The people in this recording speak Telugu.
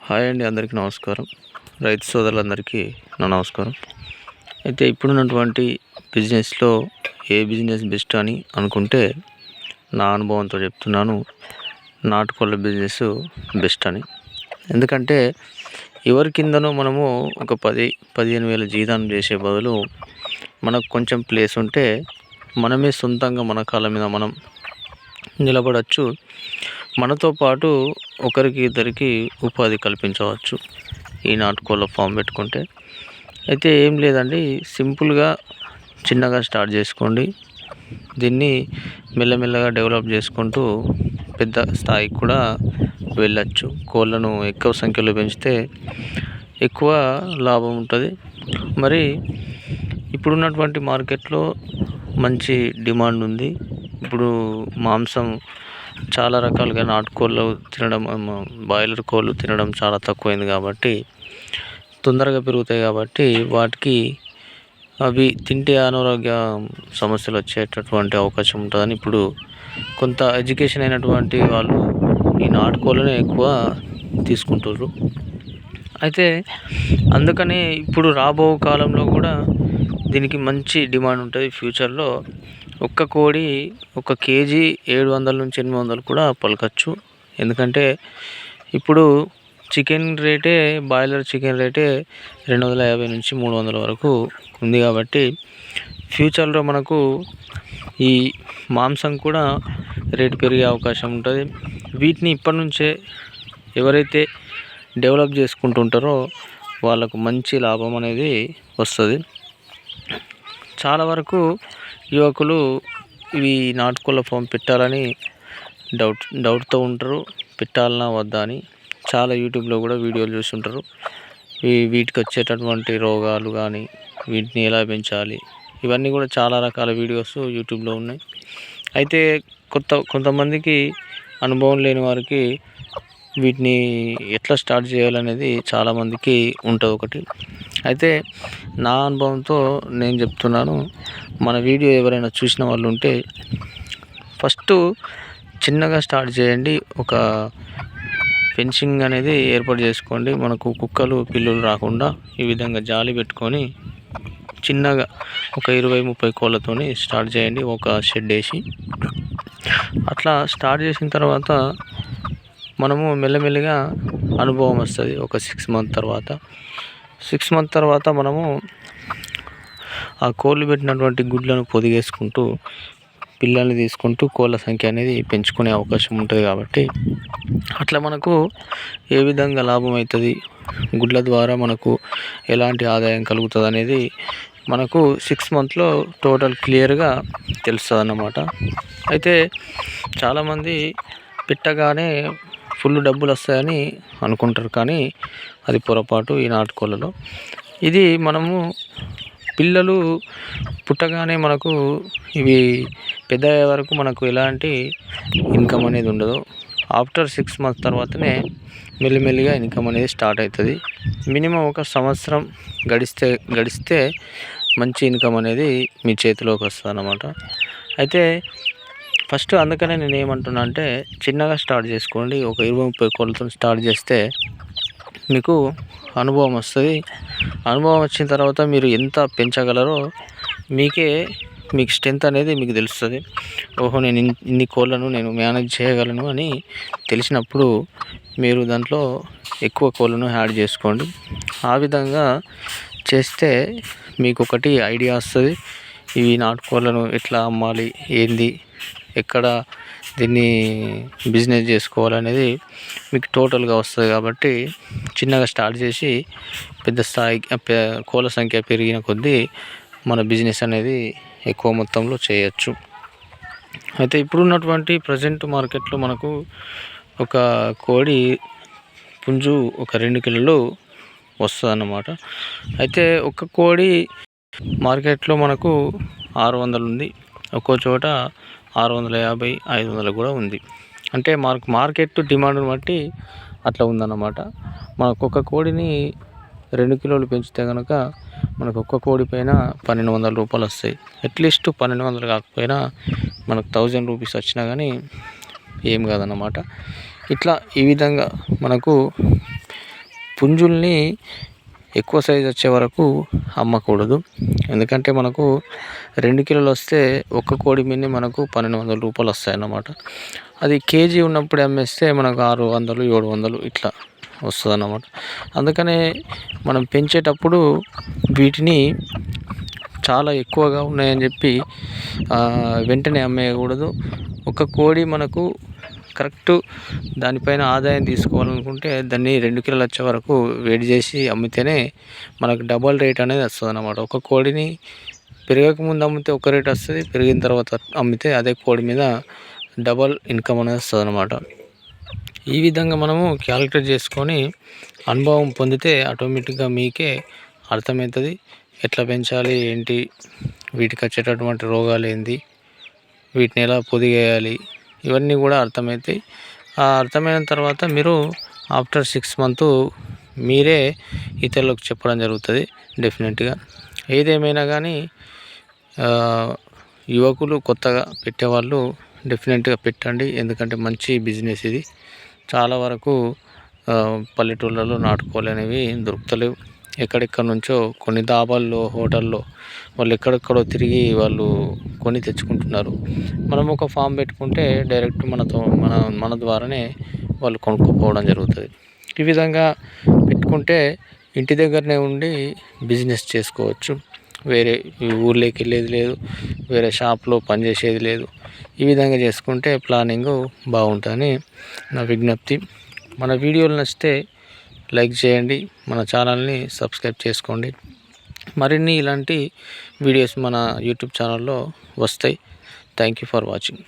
హాయ్ అండి, అందరికీ నమస్కారం. రైతు సోదరులందరికీ నా నమస్కారం. అయితే ఇప్పుడున్నటువంటి బిజినెస్లో ఏ బిజినెస్ బెస్ట్ అని అనుకుంటే నా అనుభవంతో చెప్తున్నాను, నాటుకోళ్ళ బిజినెస్ బెస్ట్ అని. ఎందుకంటే ఎవరి కిందనో మనము ఒక 10-15 వేల జీతం చేసే బదులు మనకు కొంచెం ప్లేస్ ఉంటే మనమే సొంతంగా మన కాళ్ళ మీద మనం నిలబడచ్చు. మనతో పాటు ఒకరికి ఇద్దరికి ఉపాధి కల్పించవచ్చు ఈ నాటుకోళ్ళ ఫామ్ పెట్టుకుంటే. అయితే ఏం లేదండి, సింపుల్గా చిన్నగా స్టార్ట్ చేసుకోండి. దీన్ని మెల్లమెల్లగా డెవలప్ చేసుకుంటూ పెద్ద స్థాయికి కూడా వెళ్ళచ్చు. కోళ్ళను ఎక్కువ సంఖ్యలో పెంచితే ఎక్కువ లాభం ఉంటుంది. మరి ఇప్పుడున్నటువంటి మార్కెట్లో మంచి డిమాండ్ ఉంది. ఇప్పుడు మాంసం చాలా రకాలుగా నాటుకోళ్ళు తినడం, బాయిలర్ కోళ్ళు తినడం చాలా తక్కువైంది కాబట్టి, తొందరగా పెరుగుతాయి కాబట్టి వాటికి అవి తింటే అనారోగ్య సమస్యలు వచ్చేటటువంటి అవకాశం ఉంటుందని ఇప్పుడు కొంత ఎడ్యుకేషన్ అయినటువంటి వాళ్ళు ఈ నాటుకోళ్ళనే ఎక్కువ తీసుకుంటారు. అయితే అందుకనే ఇప్పుడు రాబో కాలంలో కూడా దీనికి మంచి డిమాండ్ ఉంటుంది. ఫ్యూచర్లో ఒక్క కోడి 1 కేజీ 700 నుంచి 800 కూడా పలకచ్చు. ఎందుకంటే ఇప్పుడు చికెన్ రేటే, బాయిలర్ చికెన్ రేటే 250 నుంచి 300 వరకు ఉంది. కాబట్టి ఫ్యూచర్లో మనకు ఈ మాంసం కూడా రేటు పెరిగే అవకాశం ఉంటుంది. వీటిని ఇప్పటి నుంచే ఎవరైతే డెవలప్ చేసుకుంటుంటారో వాళ్ళకు మంచి లాభం అనేది వస్తుంది. చాలా వరకు యువకులు ఇవి నాటుకోళ్ళ ఫామ్ పెట్టాలని డౌట్తో ఉంటారు, పెట్టాలన్నా వద్దా అని. చాలా యూట్యూబ్లో కూడా వీడియోలు చూస్తుంటారు. వీటికి వచ్చేటటువంటి రోగాలు కానీ, వీటిని ఎలా పెంచాలి, ఇవన్నీ కూడా చాలా రకాల వీడియోస్ యూట్యూబ్లో ఉన్నాయి. అయితే కొంతమందికి అనుభవం లేని వారికి వీటిని ఎట్లా స్టార్ట్ చేయాలనేది చాలామందికి ఉంటుంది ఒకటి. అయితే నా అనుభవంతో నేను చెప్తున్నాను. మన వీడియో ఎవరైనా చూసిన వాళ్ళు ఉంటే ఫస్ట్ చిన్నగా స్టార్ట్ చేయండి. ఒక ఫెన్సింగ్ అనేది ఏర్పాటు చేసుకోండి. మనకు కుక్కలు పిల్లులు రాకుండా ఈ విధంగా జాలి పెట్టుకొని చిన్నగా ఒక 20-30 కోళ్ళతోని స్టార్ట్ చేయండి. ఒక షెడ్ వేసి అట్లా స్టార్ట్ చేసిన తర్వాత మనము మెల్లమెల్లగా అనుభవం వస్తుంది. ఒక 6 మంత్ తర్వాత మనము ఆ కోళ్ళు పెట్టినటువంటి గుడ్లను పొదిగేసుకుంటూ పిల్లల్ని తీసుకుంటూ కోళ్ళ సంఖ్య అనేది పెంచుకునే అవకాశం ఉంటుంది. కాబట్టి అట్లా మనకు ఏ విధంగా లాభం అవుతుంది, గుడ్ల ద్వారా మనకు ఎలాంటి ఆదాయం కలుగుతుంది అనేది మనకు 6 మంత్లో టోటల్ క్లియర్గా తెలుస్తుంది అన్నమాట. అయితే చాలామంది పెట్టగానే ఫుల్ డబ్బులు వస్తాయని అనుకుంటారు, కానీ అది పొరపాటు. ఈ నాటుకోళ్ళలో ఇది మనము పిల్లలు పుట్టగానే మనకు ఇవి పెద్ద అయ్యే వరకు మనకు ఎలాంటి ఇన్కమ్ అనేది ఉండదు. ఆఫ్టర్ 6 మంత్స్ తర్వాతనే మెల్లిమెల్లిగా ఇన్కమ్ అనేది స్టార్ట్ అవుతుంది. మినిమం 1 సంవత్సరం గడిస్తే మంచి ఇన్కమ్ అనేది మీ చేతిలోకి వస్తుంది అన్నమాట. అయితే ఫస్ట్ అందుకనే నేను ఏమంటున్నా అంటే చిన్నగా స్టార్ట్ చేసుకోండి. ఒక 20-30 కోళ్ళతో స్టార్ట్ చేస్తే మీకు అనుభవం వస్తుంది. అనుభవం వచ్చిన తర్వాత మీరు ఎంత పెంచగలరో మీకు స్ట్రెంత్ అనేది మీకు తెలుస్తుంది. ఓహో, నేను ఇన్ని కోళ్ళను నేను మేనేజ్ చేయగలను అని తెలిసినప్పుడు మీరు దాంట్లో ఎక్కువ కోళ్ళను యాడ్ చేసుకోండి. ఆ విధంగా చేస్తే మీకు ఒకటి ఐడియా వస్తుంది. ఇవి నాటుకోళ్ళను ఎట్లా అమ్మాలి, ఏంది, ఎక్కడ దీన్ని బిజినెస్ చేసుకోవాలనేది మీకు టోటల్గా వస్తుంది. కాబట్టి చిన్నగా స్టార్ట్ చేసి పెద్ద స్థాయికి కోళ్ళ సంఖ్య పెరిగిన కొద్దీ మన బిజినెస్ అనేది ఎక్కువ మొత్తంలో చేయొచ్చు. అయితే ఇప్పుడున్నటువంటి ప్రజెంట్ మార్కెట్లో మనకు ఒక కోడి పుంజు ఒక 2 కిలోలు వస్తుంది అన్నమాట. అయితే ఒక కోడి మార్కెట్లో మనకు 600 ఉంది, ఒక్కో చోట 650, 500 కూడా ఉంది. అంటే మార్కెట్ డిమాండ్ని బట్టి అట్లా ఉందన్నమాట. మనకు ఒక కోడిని 2 కిలోలు పెంచితే కనుక మనకు ఒక్క కోడి పైన 1200 రూపాయలు వస్తాయి. అట్లీస్ట్ 1200 కాకపోయినా మనకు 1000 రూపీస్ వచ్చినా కానీ ఏం కాదన్నమాట. ఇట్లా ఈ విధంగా మనకు పుంజుల్ని ఎక్కువ సైజు వచ్చే వరకు అమ్మకూడదు. ఎందుకంటే మనకు 2 కిలోలు వస్తే ఒక్క కోడి మీద మనకు 1200 రూపాయలు వస్తాయన్నమాట. అది కేజీ ఉన్నప్పుడే అమ్మేస్తే మనకు 600 700 ఇట్లా వస్తుందన్నమాట. అందుకనే మనం పెంచేటప్పుడు వీటిని చాలా ఎక్కువగా ఉన్నాయని చెప్పి వెంటనే అమ్మేయకూడదు. ఒక కోడి మనకు కరెక్ట్ దానిపైన ఆదాయం తీసుకోవాలనుకుంటే దాన్ని 2 కిలోలు వచ్చే వరకు వెయిట్ చేసి అమ్మితేనే మనకు డబల్ రేట్ అనేది వస్తుంది అన్నమాట. ఒక కోడిని పెరగకముందు అమ్మితే ఒక రేట్ వస్తుంది, పెరిగిన తర్వాత అమ్మితే అదే కోడి మీద డబల్ ఇన్కమ్ అనేది వస్తుంది అన్నమాట. ఈ విధంగా మనము క్యాలిక్యులేట్ చేసుకొని అనుభవం పొందితే ఆటోమేటిక్గా మీకే అర్థమవుతుంది ఎట్లా పెంచాలి ఏంటి, వీటికి వచ్చేటటువంటి రోగాలు ఏంది, వీటిని ఎలా పొదిగేయాలి, ఇవన్నీ కూడా అర్థమవుతాయి. ఆ అర్థమైన తర్వాత మీరు ఆఫ్టర్ 6 మంత్ మీరే ఇతరులకు చెప్పడం జరుగుతుంది డెఫినెట్గా. ఏదేమైనా కానీ యువకులు కొత్తగా పెట్టేవాళ్ళు డెఫినెట్గా పెట్టండి. ఎందుకంటే మంచి బిజినెస్ ఇది. చాలా వరకు పల్లెటూళ్ళలో నాటుకోళ్ళు అనేవి దొరుకుతలేవు. ఎక్కడెక్కడ నుంచో కొన్ని దాబాల్లో హోటల్లో వాళ్ళు ఎక్కడెక్కడో తిరిగి వాళ్ళు కొని తెచ్చుకుంటున్నారు. మనం ఒక ఫామ్ పెట్టుకుంటే డైరెక్ట్ మన ద్వారానే వాళ్ళు కొనుక్కోపోవడం జరుగుతుంది. ఈ విధంగా పెట్టుకుంటే ఇంటి దగ్గరనే ఉండి బిజినెస్ చేసుకోవచ్చు. వేరే ఊర్లోకి వెళ్ళేది లేదు, వేరే షాప్లో పనిచేసేది లేదు. ఈ విధంగా చేసుకుంటే ప్లానింగ్ బాగుంటుందని నా విజ్ఞప్తి. మన వీడియోలు నచ్చితే లైక్ చేయండి, మన ఛానల్ని సబ్స్క్రైబ్ చేసుకోండి. మరిన్ని ఇలాంటి వీడియోస్ మన యూట్యూబ్ ఛానల్లో వస్తాయి. Thank you for watching.